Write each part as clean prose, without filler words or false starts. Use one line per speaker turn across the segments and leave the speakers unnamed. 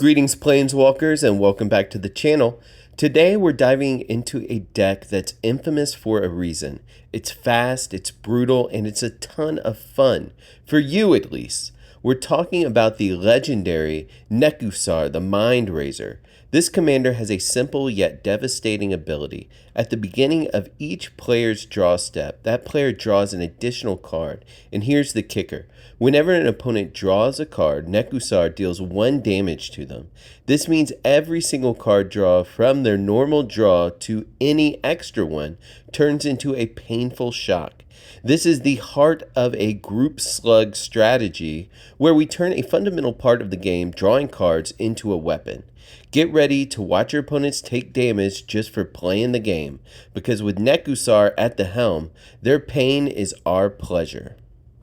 Greetings, Planeswalkers, and welcome back to the channel. Today we're diving into a deck that's infamous for a reason. It's fast, it's brutal, and it's a ton of fun. For you, at least. We're talking about the legendary Nekusar, the Mindrazer. This commander has a simple yet devastating ability. At the beginning of each player's draw step, that player draws an additional card. And here's the kicker. Whenever an opponent draws a card, Nekusar deals 1 damage to them. This means every single card draw from their normal draw to any extra one turns into a painful shock. This is the heart of a Group Slug strategy where we turn a fundamental part of the game, drawing cards, into a weapon. Get ready to watch your opponents take damage just for playing the game, because with Nekusar at the helm, their pain is our pleasure.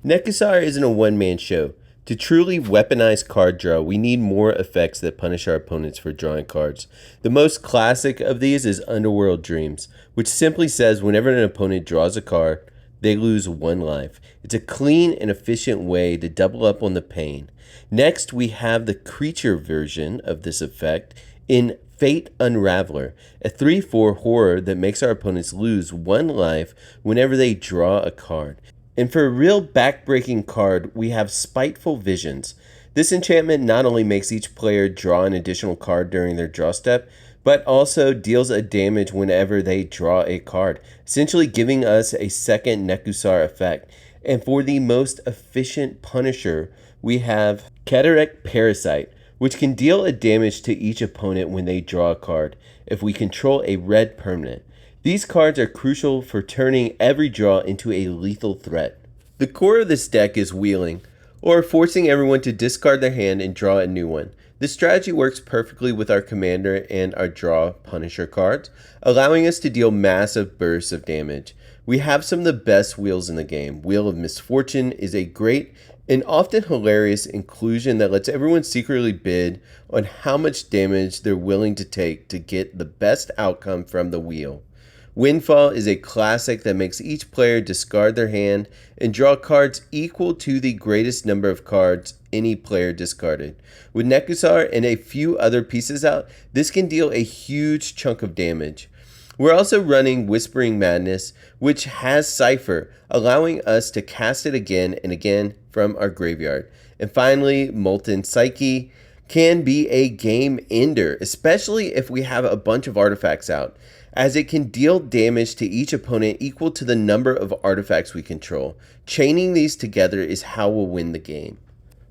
Nekusar isn't a one-man show. To truly weaponize card draw, we need more effects that punish our opponents for drawing cards. The most classic of these is Underworld Dreams, which simply says whenever an opponent draws a card, they lose 1 life. It's a clean and efficient way to double up on the pain. Next, we have the creature version of this effect in Fate Unraveler, a 3/4 horror that makes our opponents lose 1 life whenever they draw a card. And for a real back-breaking card, we have Spiteful Visions. This enchantment not only makes each player draw an additional card during their draw step, but also deals a damage whenever they draw a card, essentially giving us a second Nekusar effect. And for the most efficient punisher, we have Cataract Parasite, which can deal a damage to each opponent when they draw a card, if we control a red permanent. These cards are crucial for turning every draw into a lethal threat. The core of this deck is wheeling, or forcing everyone to discard their hand and draw a new one. This strategy works perfectly with our commander and our draw punisher cards, allowing us to deal massive bursts of damage. We have some of the best wheels in the game. Wheel of Misfortune is a great and often hilarious inclusion that lets everyone secretly bid on how much damage they're willing to take to get the best outcome from the wheel. Windfall is a classic that makes each player discard their hand and draw cards equal to the greatest number of cards any player discarded. With Nekusar and a few other pieces out, this can deal a huge chunk of damage. We're also running Whispering Madness, which has Cipher, allowing us to cast it again and again from our graveyard. And finally, Molten Psyche can be a game ender, especially if we have a bunch of artifacts out, as it can deal damage to each opponent equal to the number of artifacts we control. Chaining these together is how we'll win the game.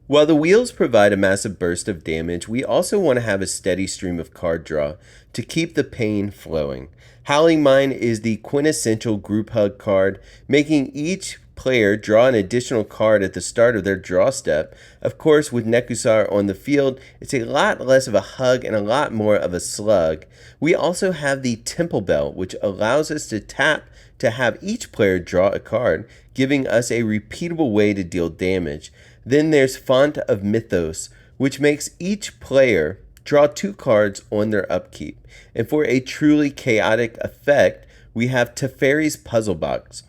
While the wheels provide a massive burst of damage, we also want to have a steady stream of card draw to keep the pain flowing. Howling Mine is the quintessential group hug card, making each player draw an additional card at the start of their draw step. Of course, with Nekusar on the field, it's a lot less of a hug and a lot more of a slug. We also have the Temple Bell, which allows us to tap to have each player draw a card, giving us a repeatable way to deal damage. Then there's Font of Mythos, which makes each player draw 2 cards on their upkeep. And for a truly chaotic effect, we have Teferi's Puzzle Box,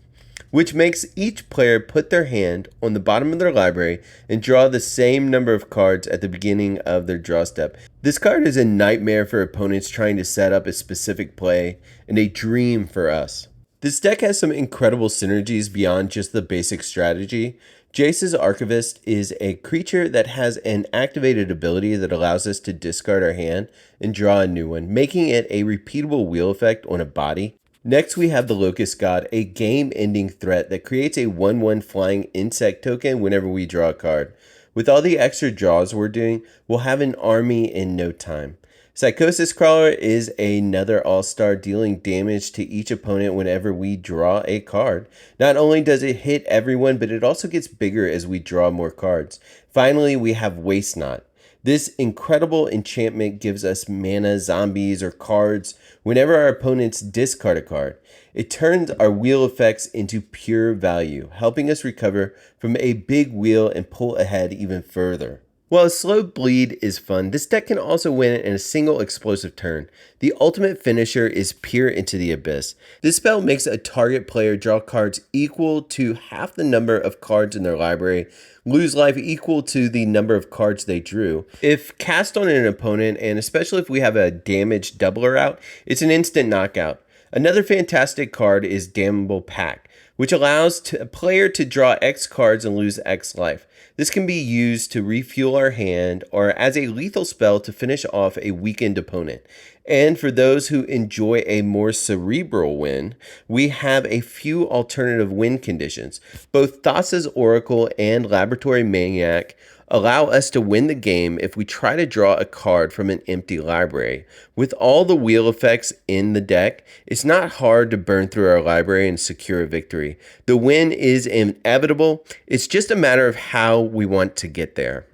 which makes each player put their hand on the bottom of their library and draw the same number of cards at the beginning of their draw step. This card is a nightmare for opponents trying to set up a specific play, and a dream for us. This deck has some incredible synergies beyond just the basic strategy. Jace's Archivist is a creature that has an activated ability that allows us to discard our hand and draw a new one, making it a repeatable wheel effect on a body. Next, we have the Locust God, a game-ending threat that creates a 1/1 flying insect token whenever we draw a card. With all the extra draws we're doing, we'll have an army in no time. Psychosis Crawler is another all-star, dealing damage to each opponent whenever we draw a card. Not only does it hit everyone, but it also gets bigger as we draw more cards. Finally, we have Waste Not. This incredible enchantment gives us mana, zombies, or cards whenever our opponents discard a card. It turns our wheel effects into pure value, helping us recover from a big wheel and pull ahead even further. While a slow bleed is fun, this deck can also win in a single explosive turn. The ultimate finisher is Peer into the Abyss. This spell makes a target player draw cards equal to half the number of cards in their library, lose life equal to the number of cards they drew. If cast on an opponent, and especially if we have a damage doubler out, it's an instant knockout. Another fantastic card is Damnable Pact, which allows a player to draw X cards and lose X life. This can be used to refuel our hand or as a lethal spell to finish off a weakened opponent. And for those who enjoy a more cerebral win, we have a few alternative win conditions. Both Thassa's Oracle and Laboratory Maniac allow us to win the game if we try to draw a card from an empty library. With all the wheel effects in the deck, it's not hard to burn through our library and secure a victory. The win is inevitable. It's just a matter of how we want to get there.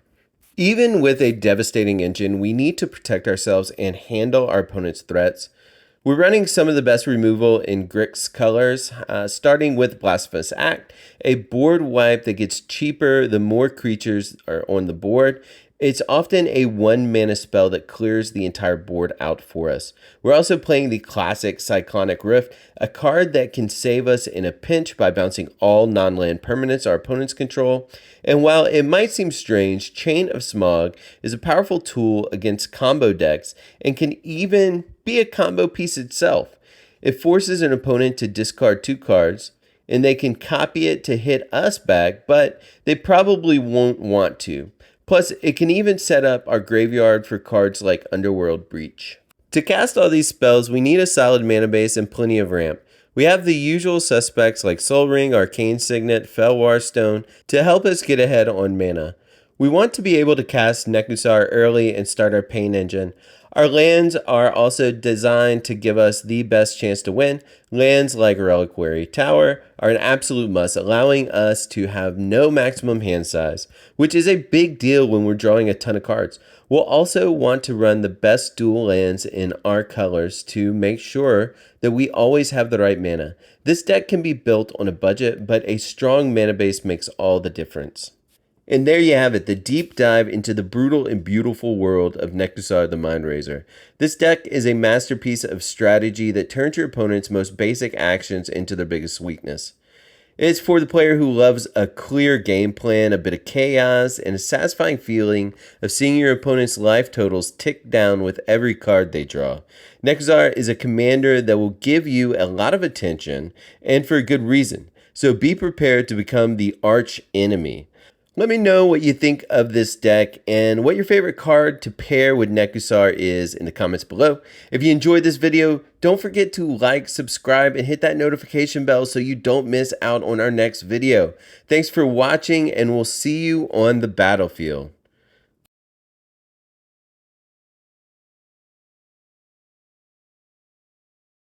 Even with a devastating engine, we need to protect ourselves and handle our opponent's threats. We're running some of the best removal in Grixis colors, starting with Blasphemous Act, a board wipe that gets cheaper the more creatures are on the board. It's often a 1-mana spell that clears the entire board out for us. We're also playing the classic Cyclonic Rift, a card that can save us in a pinch by bouncing all non-land permanents our opponents control. And while it might seem strange, Chain of Smog is a powerful tool against combo decks and can even be a combo piece itself. It forces an opponent to discard 2 cards, and they can copy it to hit us back, but they probably won't want to. Plus, it can even set up our graveyard for cards like Underworld Breach. To cast all these spells, we need a solid mana base and plenty of ramp. We have the usual suspects like Soul Ring, Arcane Signet, Felwar Stone to help us get ahead on mana. We want to be able to cast Nekusar early and start our Pain Engine. Our lands are also designed to give us the best chance to win. Lands like Reliquary Tower are an absolute must, allowing us to have no maximum hand size, which is a big deal when we're drawing a ton of cards. We'll also want to run the best dual lands in our colors to make sure that we always have the right mana. This deck can be built on a budget, but a strong mana base makes all the difference. And there you have it, the deep dive into the brutal and beautiful world of Nekusar the Mindrazer. This deck is a masterpiece of strategy that turns your opponent's most basic actions into their biggest weakness. It's for the player who loves a clear game plan, a bit of chaos, and a satisfying feeling of seeing your opponent's life totals tick down with every card they draw. Nekusar is a commander that will give you a lot of attention, and for a good reason. So be prepared to become the arch enemy. Let me know what you think of this deck and what your favorite card to pair with Nekusar is in the comments below. If you enjoyed this video, don't forget to like, subscribe, and hit that notification bell so you don't miss out on our next video. Thanks for watching, and we'll see you on the battlefield.